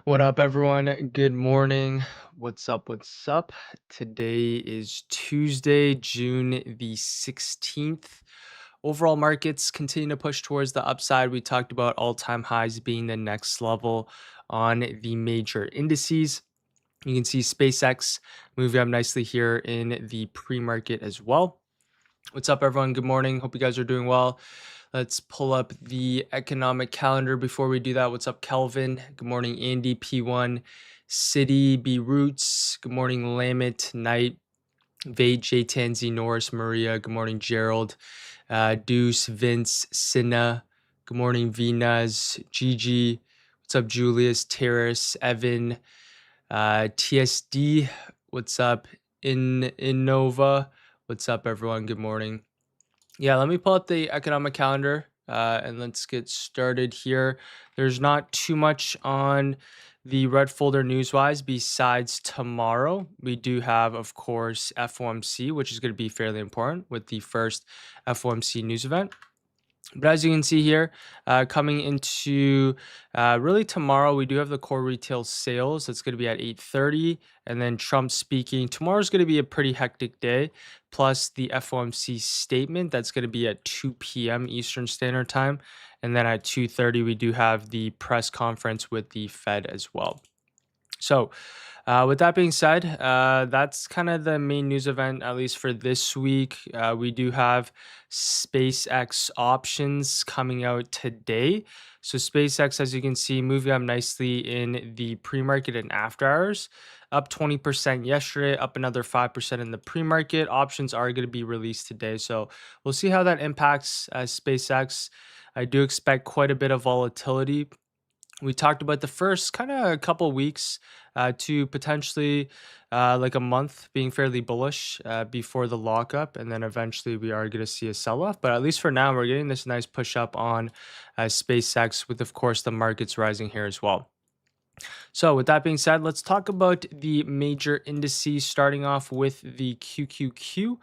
What up, everyone? Good morning. What's up? What's up? Today is Tuesday, June the 16th. Overall markets continue to push towards the upside. We talked about all-time highs being the next level on the major indices. You can see SpaceX moving up nicely here in the pre-market as well. What's up, everyone? Good morning. Hope you guys are doing well. Let's pull up the economic calendar before we do that. What's up, Kelvin? Good morning, Andy P1, City B Roots. Good morning, Lamit Knight, Vade J Tanzi Norris Maria. Good morning, Gerald, Deuce Vince Sinna. Good morning, Venaz Gigi. What's up, Julius Terrace Evan, TSD. What's up, Innova? What's up, everyone? Good morning. Yeah, let me pull up the economic calendar and let's get started here. There's not too much on the red folder news-wise besides tomorrow. We do have, of course, FOMC, which is going to be fairly important with the first FOMC news event. But as you can see here, coming into really tomorrow, we do have the core retail sales. That's going to be at 8:30, and then Trump speaking. Tomorrow's going to be a pretty hectic day. Plus the FOMC statement that's going to be at 2 p.m. Eastern Standard Time, and then at 2:30 we do have the press conference with the Fed as well. So, with that being said, that's kind of the main news event, at least for this week. We do have SpaceX options coming out today. So, SpaceX, as you can see, moving up nicely in the pre market and after hours, up 20% yesterday, up another 5% in the pre market. Options are going to be released today. So, we'll see how that impacts SpaceX. I do expect quite a bit of volatility. We talked about the first kind of couple weeks to potentially like a month being fairly bullish before the lockup, and then eventually we are going to see a sell-off. But at least for now, we're getting this nice push up on SpaceX, with of course the markets rising here as well. So with that being said, let's talk about the major indices, starting off with the QQQ.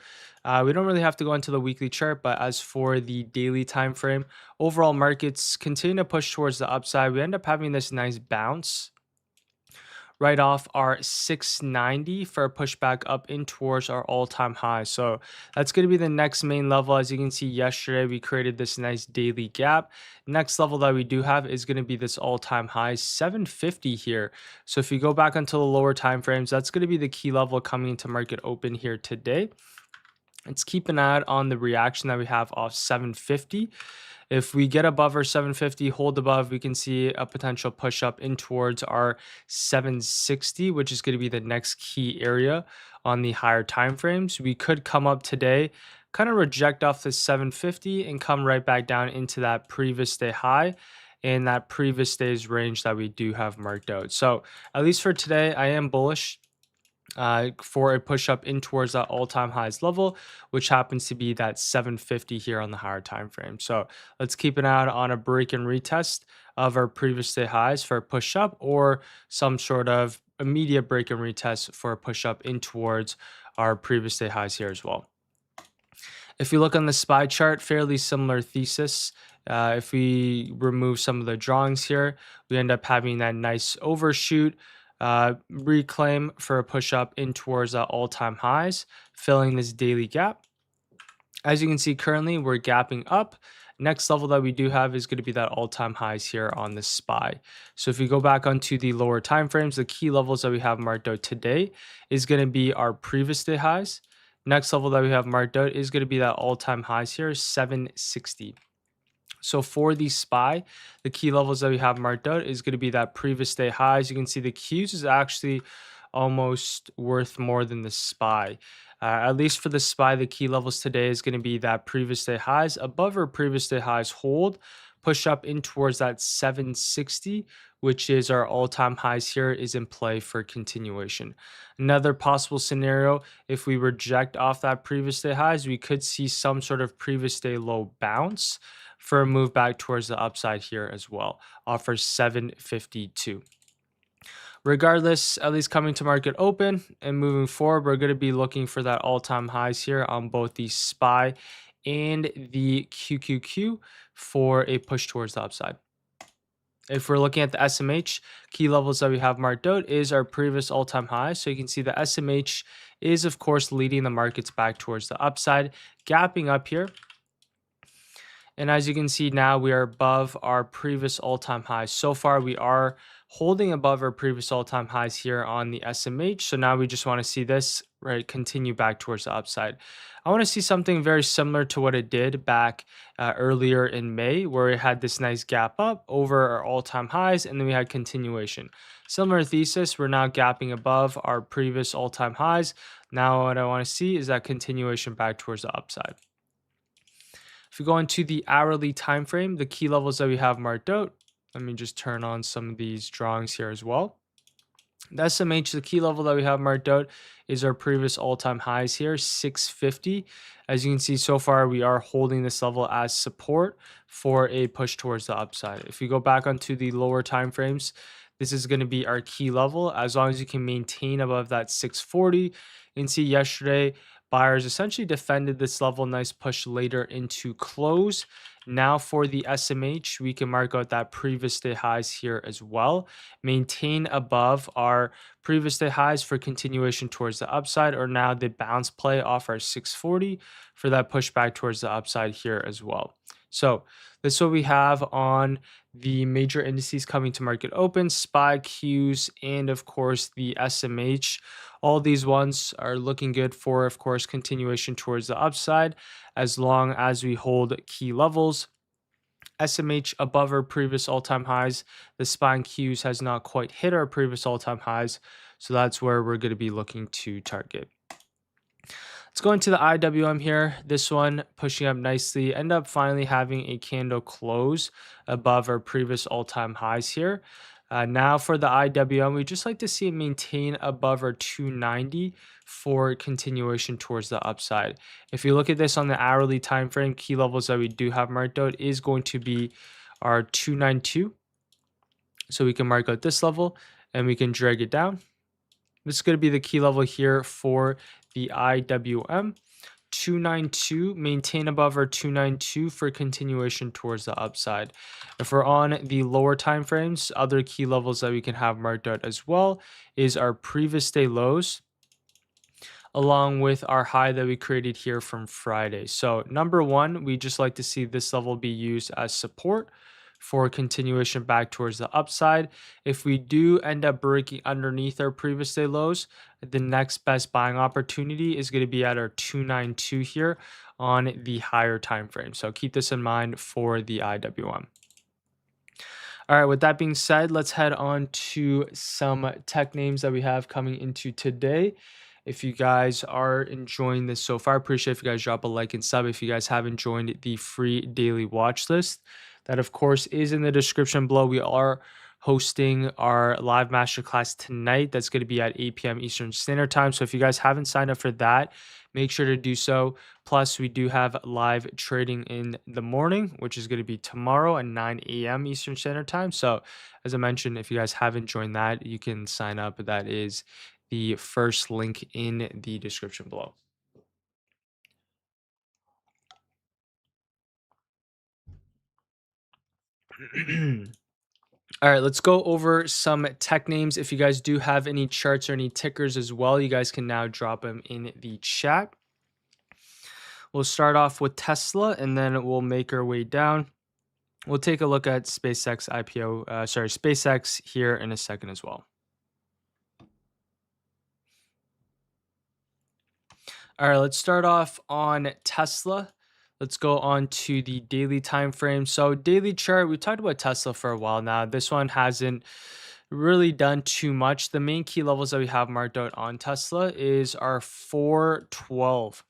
We don't really have to go into the weekly chart, but as for the daily time frame, overall markets continue to push towards the upside. We end up having this nice bounce right off our 690 for a pushback up in towards our all-time high. So that's going to be the next main level. As you can see, yesterday we created this nice daily gap. Next level that we do have is going to be this all-time high 750 here. So if you go back until the lower time frames, that's going to be the key level coming into market open here today. Let's keep an eye on the reaction that we have off 750. If we get above our 750, hold above, we can see a potential push up in towards our 760, which is going to be the next key area on the higher time frames. We could come up today, kind of reject off the 750 and come right back down into that previous day high in that previous day's range that we do have marked out. So at least for today, I am bullish for a push up in towards that all-time highs level, which happens to be that 750 here on the higher time frame. So let's keep an eye out on a break and retest of our previous day highs for a push up, or some sort of immediate break and retest for a push up in towards our previous day highs here as well. If you look on the SPY chart, fairly similar thesis. If we remove some of the drawings here, we end up having that nice overshoot, reclaim for a push up in towards all-time highs, filling this daily gap. As you can see, currently we're gapping up. Next level that we do have is going to be that all-time highs here on the SPY. So if we go back onto the lower time frames, the key levels that we have marked out today is going to be our previous day highs. Next level that we have marked out is going to be that all-time highs here, 760. So for the SPY, the key levels that we have marked out is going to be that previous day highs. You can see the Qs is actually almost worth more than the SPY. At least for the SPY, the key levels today is going to be that previous day highs. Above our previous day highs, hold, push up in towards that 760, which is our all-time highs here, is in play for continuation. Another possible scenario, if we reject off that previous day highs, we could see some sort of previous day low bounce for a move back towards the upside here as well, offers 752. Regardless, at least coming to market open and moving forward, we're going to be looking for that all-time highs here on both the SPY and the QQQ for a push towards the upside. If we're looking at the SMH, key levels that we have marked out is our previous all-time high. So you can see the SMH is, of course, leading the markets back towards the upside, gapping up here. And as you can see now, we are above our previous all-time highs. So far, we are holding above our previous all-time highs here on the SMH. So now we just want to see this, right, continue back towards the upside. I want to see something very similar to what it did back earlier in May, where it had this nice gap up over our all-time highs, and then we had continuation. Similar thesis, we're now gapping above our previous all-time highs. Now what I want to see is that continuation back towards the upside. If we go into the hourly time frame, the key levels that we have marked out, let me just turn on some of these drawings here as well. The SMH, the key level that we have marked out is our previous all-time highs here, 650. As you can see so far, we are holding this level as support for a push towards the upside. If we go back onto the lower time frames, this is going to be our key level. As long as you can maintain above that 640, you can see yesterday, buyers essentially defended this level, nice push later into close. Now for the SMH, we can mark out that previous day highs here as well. Maintain above our previous day highs for continuation towards the upside, or now the bounce play off our 640 for that pushback towards the upside here as well. So this is what we have on the major indices coming to market open, SPY, Qs, and of course the SMH. All these ones are looking good for, of course, continuation towards the upside as long as we hold key levels. SMH above our previous all-time highs. The SPY and Qs has not quite hit our previous all-time highs, so that's where we're going to be looking to target. Let's go into the IWM here. This one pushing up nicely. End up finally having a candle close above our previous all-time highs here. Now for the IWM, we just like to see it maintain above our 290 for continuation towards the upside. If you look at this on the hourly time frame, key levels that we do have marked out is going to be our 292. So we can mark out this level and we can drag it down. This is going to be the key level here for the IWM. 292, maintain above our 292 for continuation towards the upside. If we're on the lower time frames, other key levels that we can have marked out as well is our previous day lows, along with our high that we created here from Friday. So number one, we just like to see this level be used as support for continuation back towards the upside. If we do end up breaking underneath our previous day lows, the next best buying opportunity is going to be at our 292 here on the higher time frame. So keep this in mind for the IWM. All right, with that being said, let's head on to some tech names that we have coming into today. If you guys are enjoying this so far, appreciate if you guys drop a like and sub if you guys haven't joined the free daily watch list. That, of course, is in the description below. We are hosting our live masterclass tonight. That's going to be at 8 p.m. Eastern Standard Time. So if you guys haven't signed up for that, make sure to do so. Plus, we do have live trading in the morning, which is going to be tomorrow at 9 a.m. Eastern Standard Time. So as I mentioned, if you guys haven't joined that, you can sign up. That is the first link in the description below. All right, let's go over some tech names. If you guys do have any charts or any tickers as well, you guys can now drop them in the chat. We'll start off with Tesla, and then we'll make our way down. We'll take a look at SpaceX SpaceX here in a second as well. All right, let's start off on Tesla. Let's go on to the daily time frame. So daily chart, we talked about Tesla for a while now. This one hasn't really done too much. The main key levels that we have marked out on Tesla is our 412.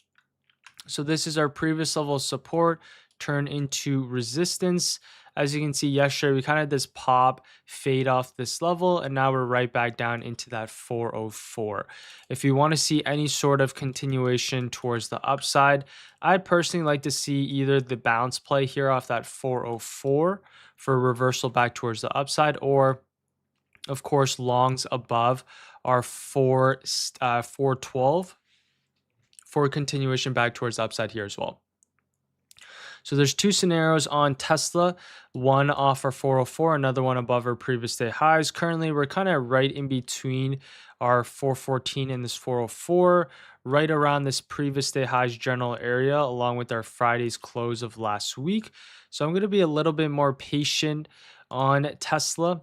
So this is our previous level of support turned into resistance. As you can see yesterday, we kind of had this pop fade off this level, and now we're right back down into that 404. If you want to see any sort of continuation towards the upside, I'd personally like to see either the bounce play here off that 404 for a reversal back towards the upside, or of course longs above our 412 for a continuation back towards the upside here as well. So there's two scenarios on Tesla, one off our 404, another one above our previous day highs. Currently, we're kind of right in between our 414 and this 404, right around this previous day highs general area, along with our Friday's close of last week. So I'm going to be a little bit more patient on Tesla.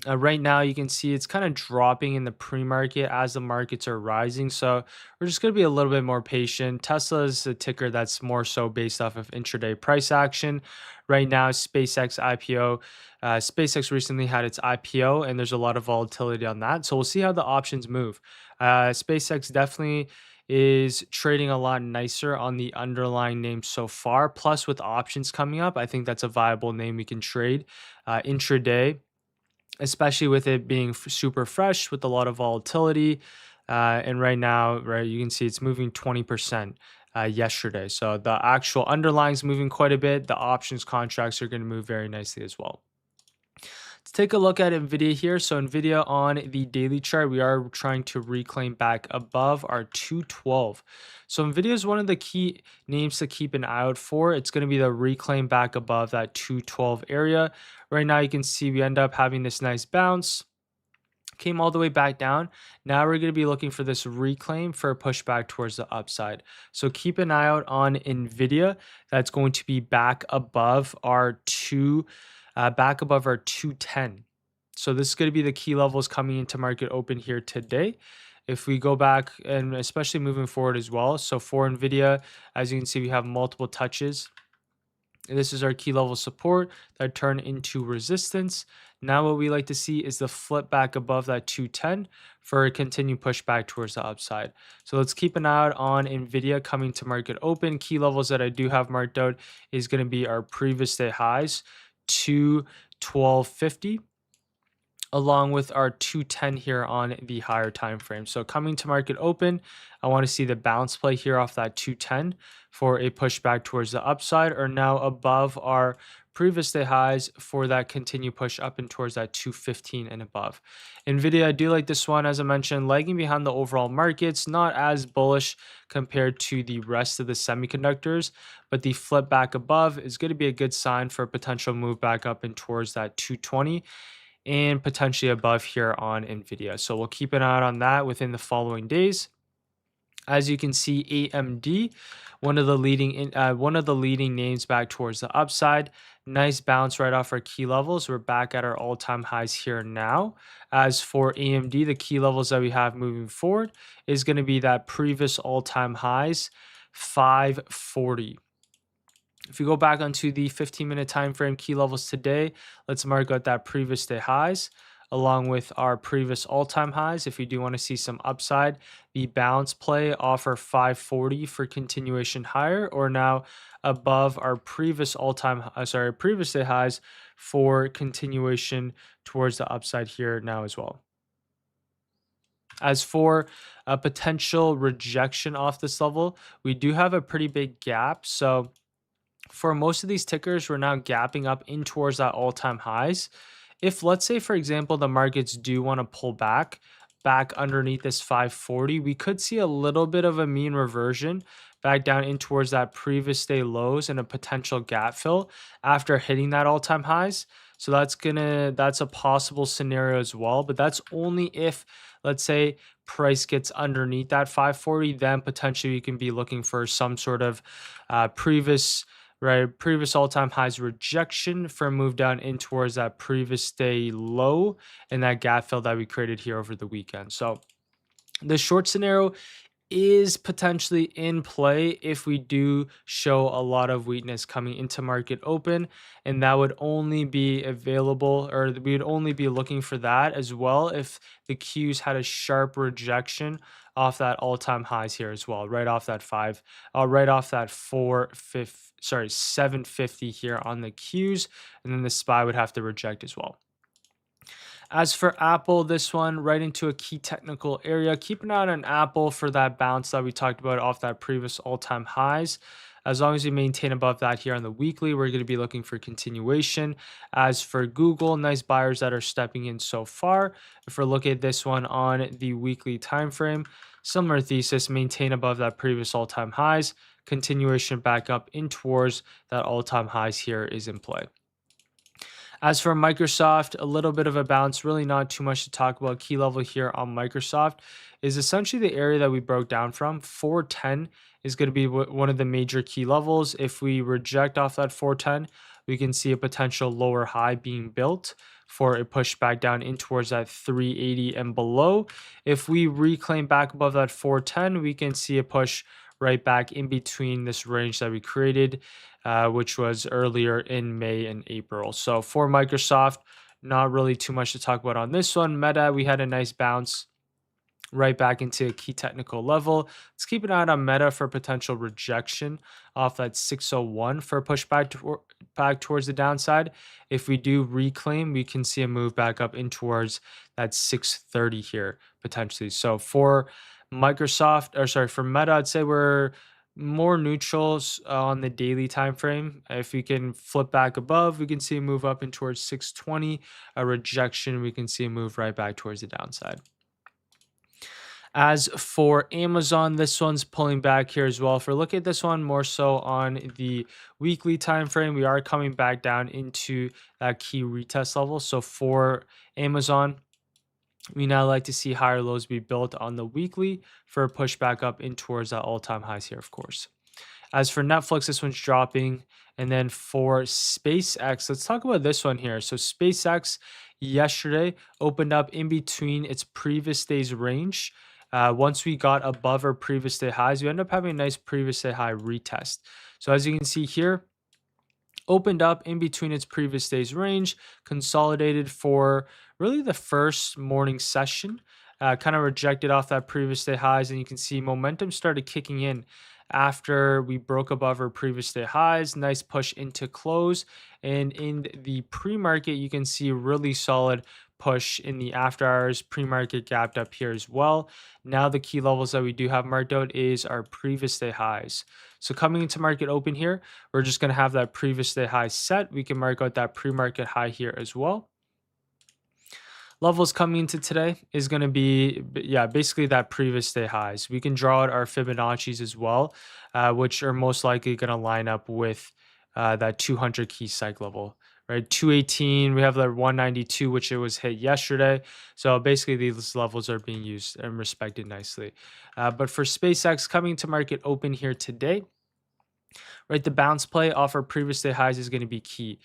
Right now, you can see it's kind of dropping in the pre-market as the markets are rising. So we're just going to be a little bit more patient. Tesla is a ticker that's more so based off of intraday price action. Right now, SpaceX IPO. SpaceX recently had its IPO, and there's a lot of volatility on that. So we'll see how the options move. SpaceX definitely is trading a lot nicer on the underlying name so far. Plus, with options coming up, I think that's a viable name we can trade intraday, especially with it being super fresh with a lot of volatility. And right now, right, you can see it's moving 20% yesterday. So the actual underlying is moving quite a bit. The options contracts are going to move very nicely as well. Let's take a look at Nvidia here. So Nvidia on the daily chart, we are trying to reclaim back above our 212. So Nvidia is one of the key names to keep an eye out for. It's going to be the reclaim back above that 212 area. Right now, you can see we end up having this nice bounce, came all the way back down. Now we're going to be looking for this reclaim for a pushback towards the upside. So keep an eye out on Nvidia. That's going to be back above our 210. So this is going to be the key levels coming into market open here today. If we go back, and especially moving forward as well. So for Nvidia, as you can see, we have multiple touches. This is our key level support that turn into resistance. Now what we like to see is the flip back above that 210 for a continued pushback towards the upside. So let's keep an eye out on Nvidia coming to market open. Key levels that I do have marked out is going to be our previous day highs, 212.50, along with our 210 here on the higher time frame. So coming to market open, I want to see the bounce play here off that 210 for a pushback towards the upside, or now above our previous day highs for that continued push up and towards that 215 and above. Nvidia, I do like this one, as I mentioned, lagging behind the overall markets, not as bullish compared to the rest of the semiconductors, but the flip back above is going to be a good sign for a potential move back up and towards that 220 and potentially above here on Nvidia. So we'll keep an eye out on that within the following days. As you can see, AMD, one of the leading names back towards the upside. Nice bounce right off our key levels. We're back at our all-time highs here now. As for AMD, the key levels that we have moving forward is going to be that previous all-time highs, 540. If we go back onto the 15-minute time frame key levels today, let's mark out that previous day highs along with our previous all-time highs. If you do want to see some upside, the bounce play offer 540 for continuation higher, or now above our previous previous day highs for continuation towards the upside here now as well. As for a potential rejection off this level, we do have a pretty big gap. So for most of these tickers, we're now gapping up in towards that all-time highs. If, let's say, for example, the markets do want to pull back underneath this 540, we could see a little bit of a mean reversion back down in towards that previous day lows and a potential gap fill after hitting that all-time highs. So that's a possible scenario as well, but that's only if, let's say, price gets underneath that 540, then potentially you can be looking for some sort of previous all-time highs rejection for a move down in towards that previous day low and that gap fill that we created here over the weekend. So the short scenario is potentially in play if we do show a lot of weakness coming into market open, and that would only be available, or we would only be looking for that as well if the Qs had a sharp rejection off that all-time highs here as well, right off that 750 here on the Qs, and then the SPY would have to reject as well. As for Apple, this one right into a key technical area. Keep an eye on Apple for that bounce that we talked about off that previous all-time highs. As long as we maintain above that here on the weekly, we're going to be looking for continuation. As for Google, nice buyers that are stepping in so far. If we're looking at this one on the weekly time frame, Similar thesis, maintain above that previous all-time highs, continuation back up in towards that all-time highs here is in play. As for Microsoft, a little bit of a bounce, really not too much to talk about. Key level here on Microsoft is essentially the area that we broke down from. 410 is going to be one of the major key levels. If we reject off that 410, we can see a potential lower high being built for a push back down in towards that 380 and below. If we reclaim back above that 410, we can see a push right back in between this range that we created, which was earlier in May and April. So for Microsoft, not really too much to talk about on this one. Meta, we had a nice bounce right back into a key technical level. Let's keep an eye on Meta for potential rejection off that 601 for a pushback back towards the downside. If we do reclaim, we can see a move back up in towards that 630 here potentially. So for for Meta, I'd say we're more neutrals on the daily time frame. If we can flip back above, we can see a move up in towards 620. A rejection, we can see a move right back towards the downside. As for Amazon, this one's pulling back here as well. For look at this one more so on the weekly time frame, we are coming back down into that key retest level. So for Amazon, we now like to see higher lows be built on the weekly for a push back up in towards that all-time highs here, of course. As for Netflix, this one's dropping. And then for SpaceX, let's talk about this one here. So SpaceX yesterday opened up in between its previous day's range. Once we got above our previous day highs, we end up having a nice previous day high retest. So as you can see here, opened up in between its previous day's range, consolidated for really the first morning session, kind of rejected off that previous day highs, and you can see momentum started kicking in after we broke above our previous day highs. Nice push into close, and in the pre-market, you can see really solid push in the after hours. Pre-market gapped up here as well. Now the key levels that we do have marked out is our previous day highs. So coming into market open here, we're just going to have that previous day high set. We can mark out that pre-market high here as well. Levels coming into today is going to be, basically that previous day highs. We can draw out our Fibonacci's as well, which are most likely going to line up with that 200 key psych level, right? 218, we have that 192, which it was hit yesterday. So basically these levels are being used and respected nicely. But for SpaceX coming to market open here today, right, the bounce play off our previous day highs is going to be key.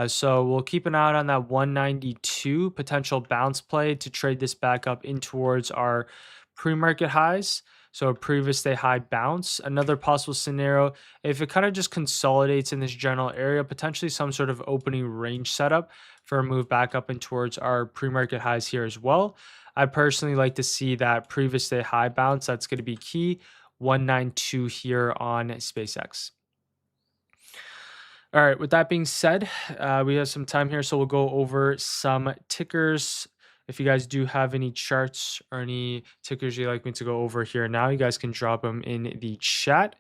So we'll keep an eye on that 192 potential bounce play to trade this back up in towards our pre-market highs. So a previous day high bounce. Another possible scenario, if it kind of just consolidates in this general area, potentially some sort of opening range setup for a move back up and towards our pre-market highs here as well. I personally like to see that previous day high bounce. That's going to be key. 192 here on SpaceX. All right, with that being said, we have some time here, so we'll go over some tickers. If you guys do have any charts or any tickers you'd like me to go over here now, you guys can drop them in the chat.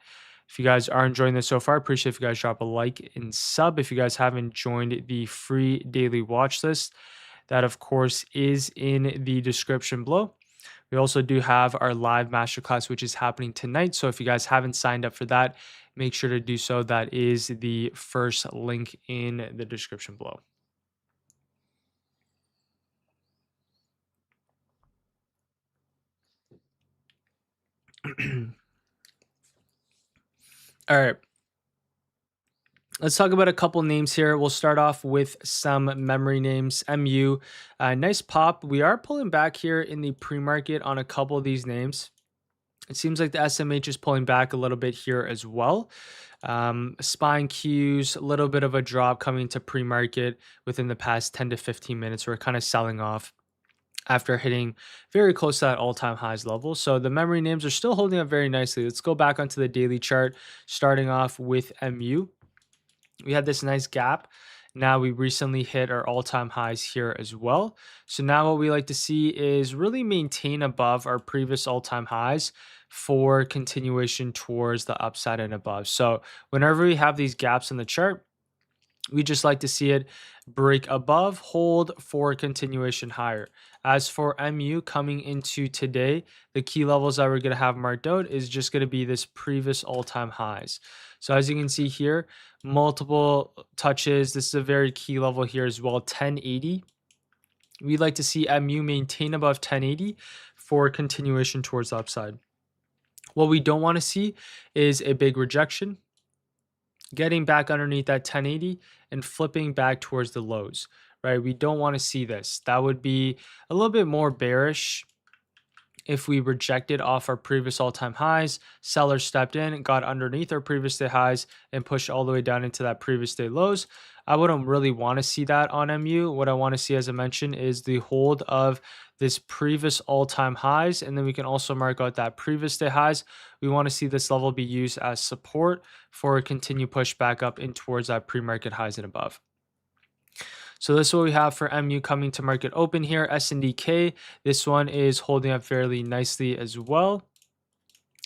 If you guys are enjoying this so far, appreciate if you guys drop a like and sub. If you guys haven't joined the free daily watch list, that of course is in the description below. We also do have our live masterclass, which is happening tonight. So if you guys haven't signed up for that, make sure to do so. That is the first link in the description below. All right. Let's talk about a couple names here. We'll start off with some memory names. MU, nice pop. We are pulling back here in the pre-market on a couple of these names. It seems like the SMH is pulling back a little bit here as well. Spine cues, a little bit of a drop coming to pre-market within the past 10 to 15 minutes. We're kind of selling off after hitting very close to that all-time highs level. So the memory names are still holding up very nicely. Let's go back onto the daily chart, starting off with MU. We had this nice gap. Now we recently hit our all-time highs here as well. So now what we like to see is really maintain above our previous all-time highs for continuation towards the upside and above. So whenever we have these gaps in the chart, We just like to see it break above, hold for continuation higher. As for MU coming into today, the key levels that we're going to have marked out is just going to be this previous all-time highs. So as you can see here, multiple touches. This is a very key level here as well, 1080. We'd like to see MU maintain above 1080 for continuation towards the upside. What we don't want to see is a big rejection, getting back underneath that 1080 and flipping back towards the lows, right? We don't want to see this. That would be a little bit more bearish if we rejected off our previous all-time highs, sellers stepped in and got underneath our previous day highs and pushed all the way down into that previous day lows. I wouldn't really want to see that on MU. What I want to see, as I mentioned, is the hold of this previous all-time highs, and then we can also mark out that previous day highs. We want to see this level be used as support for a continued push back up in towards that pre-market highs and above. So this is what we have for MU coming to market open here. SNDK, this one is holding up fairly nicely as well.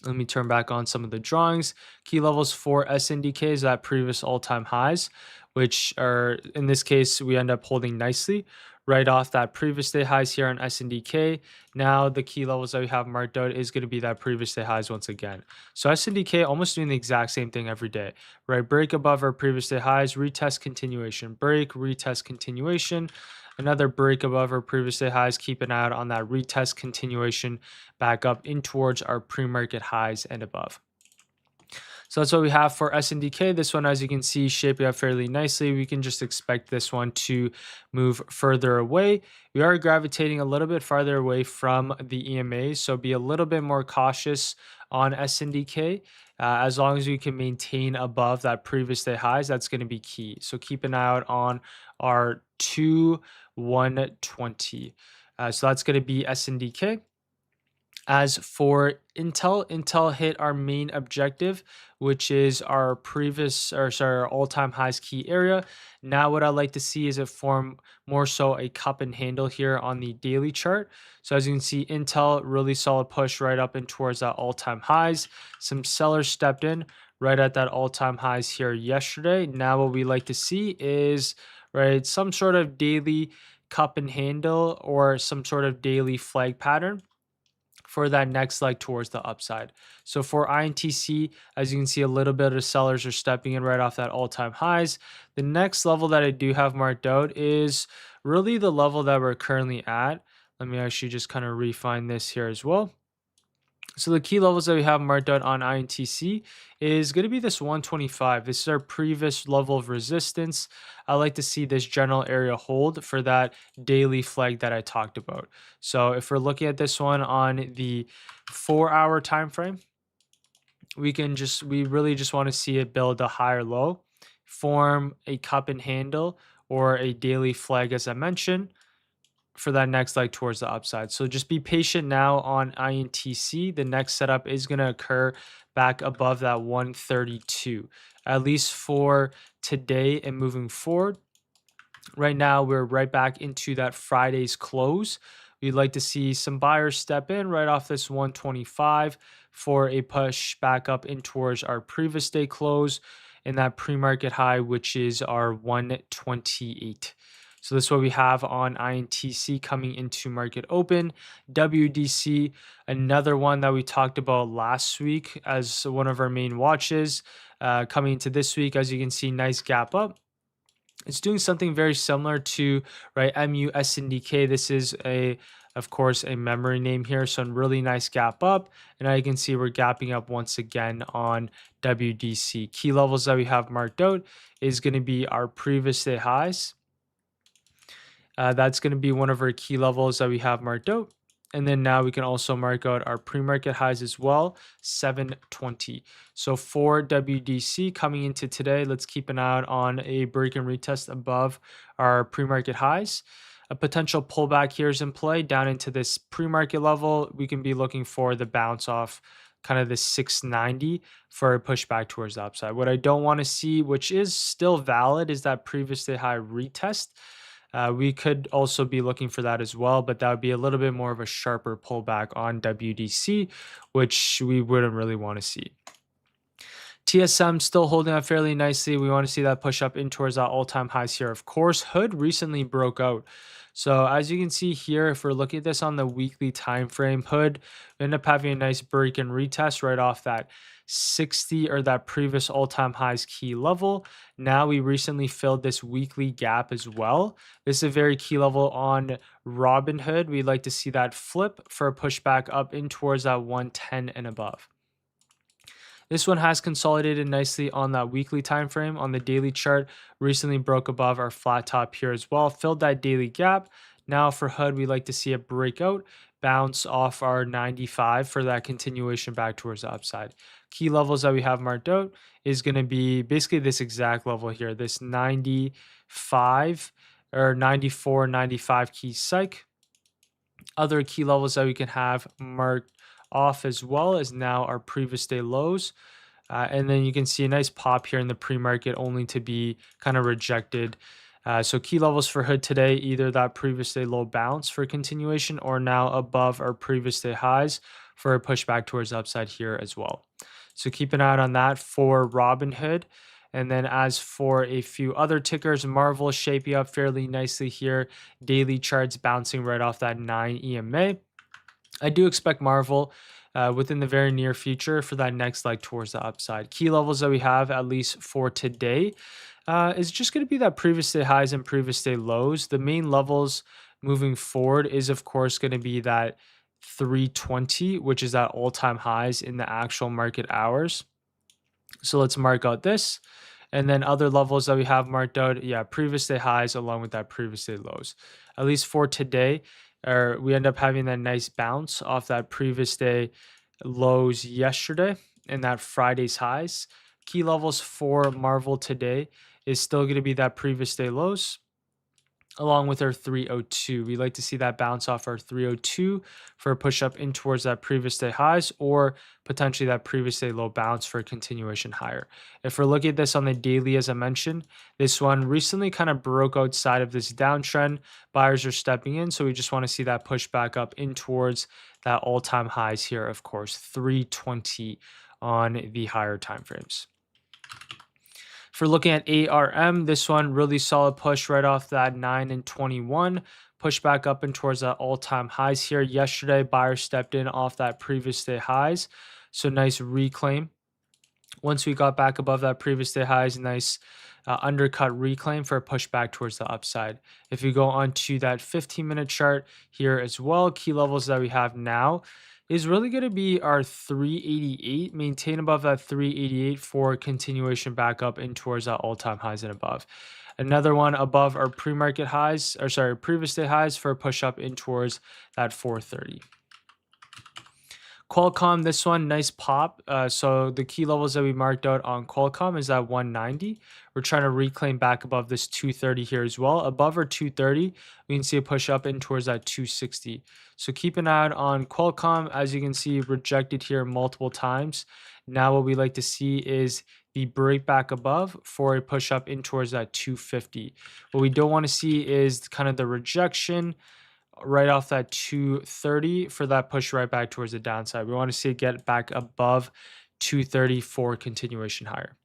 Let me turn back on some of the drawings. Key levels for SNDK is at previous all-time highs, which are, in this case, we end up holding nicely right off that previous day highs here on SNDK. Now the key levels that we have marked out is going to be that previous day highs once again. So SNDK almost doing the exact same thing every day, right? Break above our previous day highs, retest continuation, break, retest continuation. Another break above our previous day highs, keep an eye out on that retest continuation back up in towards our pre-market highs and above. So that's what we have for SNDK. This one, as you can see, shaping up fairly nicely. We can just expect this one to move further away. We are gravitating a little bit farther away from the EMA, so be a little bit more cautious on SNDK. As long as we can maintain above that previous day highs, that's going to be key. So keep an eye out on our 2120. So that's going to be SNDK. As for Intel hit our main objective, which is our previous, or sorry, our all-time highs key area. Now what I like to see is it form more so a cup and handle here on the daily chart. So as you can see, Intel really solid push right up and towards that all-time highs. Some sellers stepped in right at that all-time highs here yesterday. Now what we like to see is, right, some sort of daily cup and handle or some sort of daily flag pattern for that next leg towards the upside. So for INTC, as you can see, a little bit of sellers are stepping in right off that all-time highs. The next level that I do have marked out is really the level that we're currently at. Let me actually just kind of refine this here as well. So the key levels that we have marked out on INTC is going to be this 125. This is our previous level of resistance. I like to see this general area hold for that daily flag that I talked about. So if we're looking at this one on the 4-hour time frame, we really just want to see it build a higher low, form a cup and handle or a daily flag, as I mentioned, for that next leg towards the upside. So just be patient now on INTC. The next setup is going to occur back above that 132, at least for today and moving forward. Right now, we're right back into that Friday's close. We'd like to see some buyers step in right off this 125 for a push back up in towards our previous day close and that pre-market high, which is our 128. So this is what we have on INTC coming into market open. WDC, another one that we talked about last week as one of our main watches. Coming into this week, as you can see, nice gap up. It's doing something very similar to, right, MUSNDK. This is of course, a memory name here. So a really nice gap up. And now you can see we're gapping up once again on WDC. Key levels that we have marked out is going to be our previous day highs. That's going to be one of our key levels that we have marked out. And then now we can also mark out our pre-market highs as well, 720. So for WDC coming into today, let's keep an eye out on a break and retest above our pre-market highs. A potential pullback here is in play down into this pre-market level. We can be looking for the bounce off kind of the 690 for a pushback towards the upside. What I don't want to see, which is still valid, is that previous day high retest. We could also be looking for that as well, but that would be a little bit more of a sharper pullback on WDC, which we wouldn't really want to see. TSM still holding up fairly nicely. We want to see that push up in towards that all-time highs here. Of course, Hood recently broke out. So as you can see here, if we're looking at this on the weekly time frame, Hood end up having a nice break and retest right off that 60 or that previous all-time highs key level. Now we recently filled this weekly gap as well. This is a very key level on Robinhood. We'd like to see that flip for a pushback up in towards that 110 and above. This one has consolidated nicely on that weekly time frame. On the daily chart, recently broke above our flat top here as well, filled that daily gap. Now for Hood, we like to see a breakout, bounce off our 95 for that continuation back towards the upside. Key levels that we have marked out is going to be basically this exact level here, this 95 or 94, 95 key psych. Other key levels that we can have marked off as well as now our previous day lows. And then you can see a nice pop here in the pre-market only to be kind of rejected. So key levels for Hood today, either that previous day low bounce for continuation or now above our previous day highs for a pushback towards the upside here as well. So keep an eye out on that for Robinhood. And then as for a few other tickers, Marvel shaping up fairly nicely here. Daily charts bouncing right off that 9 EMA. I do expect Marvel within the very near future for that next leg towards the upside. Key levels that we have, at least for today, is just going to be that previous day highs and previous day lows. The main levels moving forward is, of course, going to be that 320, which is that all-time highs in the actual market hours. So let's mark out this. And then other levels that we have marked out, yeah, previous day highs along with that previous day lows. At least for today, or we end up having that nice bounce off that previous day lows yesterday and that Friday's highs. Key levels for Marvel today is still going to be that previous day lows along with our 302. We like to see that bounce off our 302 for a push up in towards that previous day highs or potentially that previous day low bounce for a continuation higher. If we're looking at this on the daily, as I mentioned, this one recently kind of broke outside of this downtrend. Buyers are stepping in, so we just want to see that push back up in towards that all-time highs here, of course, 320 on the higher time frames. For looking at ARM, this one really solid push right off that 9 and 21. Push back up and towards that all-time highs here. Yesterday, buyers stepped in off that previous day highs. So nice reclaim. Once we got back above that previous day highs, nice undercut reclaim for a push back towards the upside. If we go on to that 15-minute chart here as well, key levels that we have now is really going to be our 388, maintain above that 388 for continuation back up in towards that all-time highs and above. Another one above our pre-market highs, or sorry, previous day highs for a push up in towards that 430. Qualcomm, this one, nice pop. So the key levels that we marked out on Qualcomm is that 190. We're trying to reclaim back above this 230 here as well. Above our 230, we can see a push up in towards that 260. So keep an eye out on Qualcomm. As you can see, rejected here multiple times. Now what we like to see is the break back above for a push up in towards that 250. What we don't want to see is kind of the rejection right off that 230 for that push right back towards the downside. We want to see it get back above 230 for continuation higher.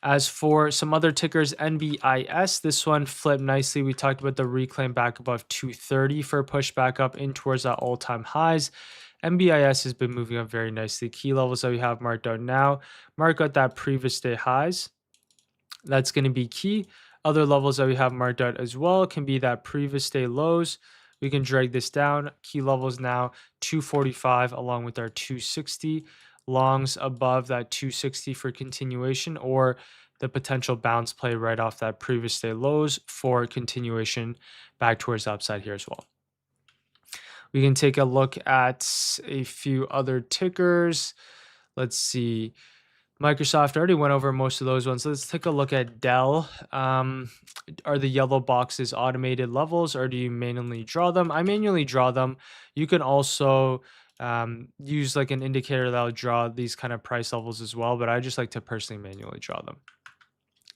As for some other tickers, NBIS, this one flipped nicely. We talked about the reclaim back above 230 for a push back up in towards that all-time highs. NBIS has been moving up very nicely. Key levels that we have marked out now, mark out that previous day highs. That's going to be key. Other levels that we have marked out as well can be that previous day lows. We can drag this down. Key levels now 245 along with our 260. Longs above that 260 for continuation or the potential bounce play right off that previous day lows for continuation back towards the upside here as well. We can take a look at a few other tickers. Let's see. Microsoft already went over most of those ones. So let's take a look at Dell. Are the yellow boxes automated levels or do you manually draw them? I manually draw them. You can also use like an indicator that'll draw these kind of price levels as well, but I just like to personally manually draw them.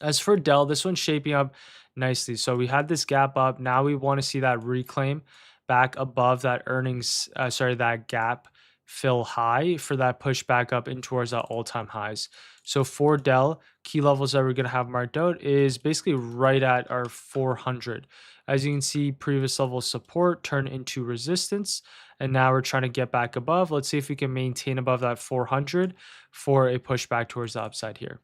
As for Dell, this one's shaping up nicely. So we had this gap up. Now we want to see that reclaim back above that that gap fill high for that push back up in towards that all-time highs. So for Dell, key levels that we're going to have marked out is basically right at our 400. As you can see, previous level of support turn into resistance, and now we're trying to get back above. Let's see if we can maintain above that 400 for a pushback towards the upside here.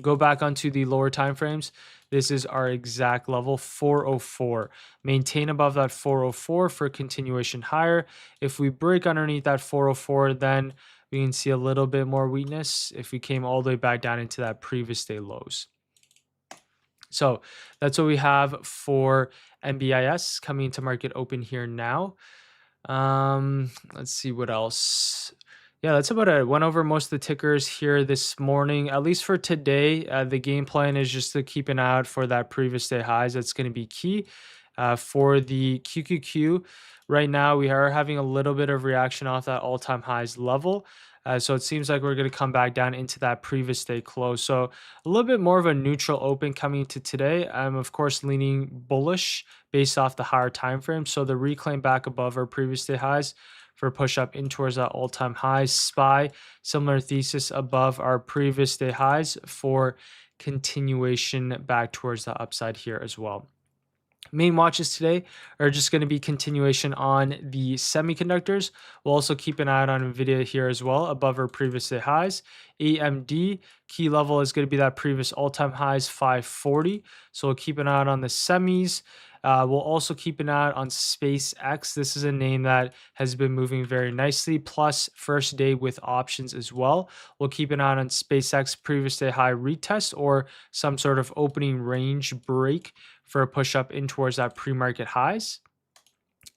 Go back onto the lower time frames. This is our exact level, 404. Maintain above that 404 for continuation higher. If we break underneath that 404, then we can see a little bit more weakness if we came all the way back down into that previous day lows. So that's what we have for NBIS coming into market open here now. Let's see what else. Yeah, that's about it. Went over most of the tickers here this morning. At least for today, the game plan is just to keep an eye out for that previous day highs. That's going to be key. For the QQQ, right now we are having a little bit of reaction off that all-time highs level. So it seems like we're going to come back down into that previous day close. So a little bit more of a neutral open coming to today. I'm of course leaning bullish based off the higher time frame. So the reclaim back above our previous day highs for push up in towards that all-time highs. SPY, similar thesis above our previous day highs for continuation back towards the upside here as well. Main watches today are just going to be continuation on the semiconductors. We'll also keep an eye out on Nvidia here as well above our previous day highs. AMD key level is going to be that previous all-time highs 540. So we'll keep an eye out on the semis. We'll also keep an eye out on SpaceX. This is a name that has been moving very nicely, plus first day with options as well. We'll keep an eye out on SpaceX previous day high retest or some sort of opening range break for a push up in towards that pre-market highs.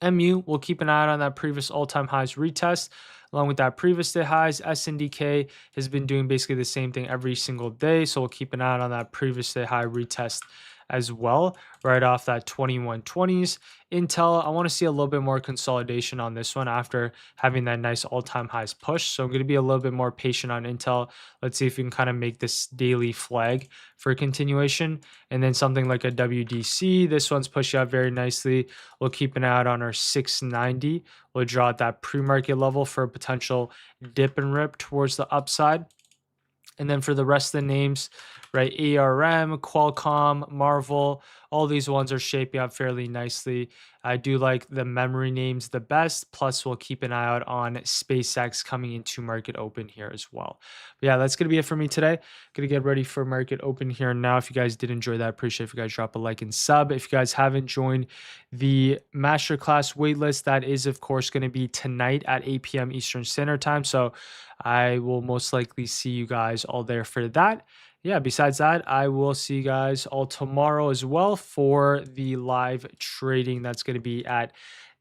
MU, we'll keep an eye out on that previous all-time highs retest along with that previous day highs. SNDK has been doing basically the same thing every single day, so we'll keep an eye out on that previous day high retest as well, right off that 2120s. Intel, I want to see a little bit more consolidation on this one after having that nice all-time highs push. So I'm going to be a little bit more patient on Intel. Let's see if we can kind of make this daily flag for continuation. And then something like a WDC, this one's pushing up very nicely. We'll keep an eye out on our 690. We'll draw at that pre-market level for a potential dip and rip towards the upside. And then for the rest of the names, right, ARM, Qualcomm, Marvel, all these ones are shaping up fairly nicely. I do like the memory names the best. Plus, we'll keep an eye out on SpaceX coming into market open here as well. But yeah, that's going to be it for me today. Going to get ready for market open here now. If you guys did enjoy that, appreciate if you guys drop a like and sub. If you guys haven't joined the masterclass waitlist, that is, of course, going to be tonight at 8 p.m. Eastern Standard Time. So I will most likely see you guys all there for that. Yeah, besides that, I will see you guys all tomorrow as well for the live trading that's going to be at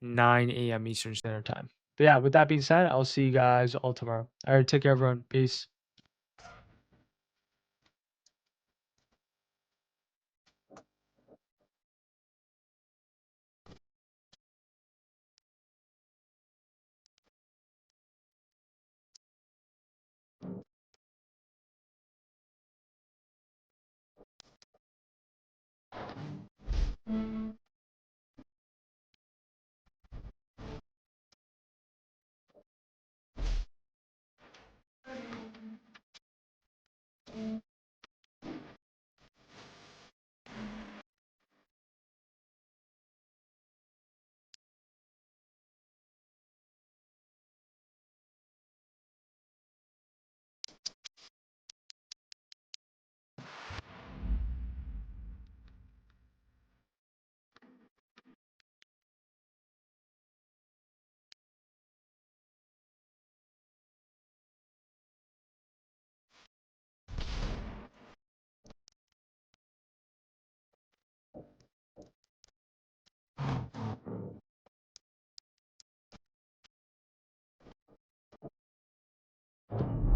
9 a.m. Eastern Standard Time. But yeah, with that being said, I'll see you guys all tomorrow. All right, take care, everyone. Peace.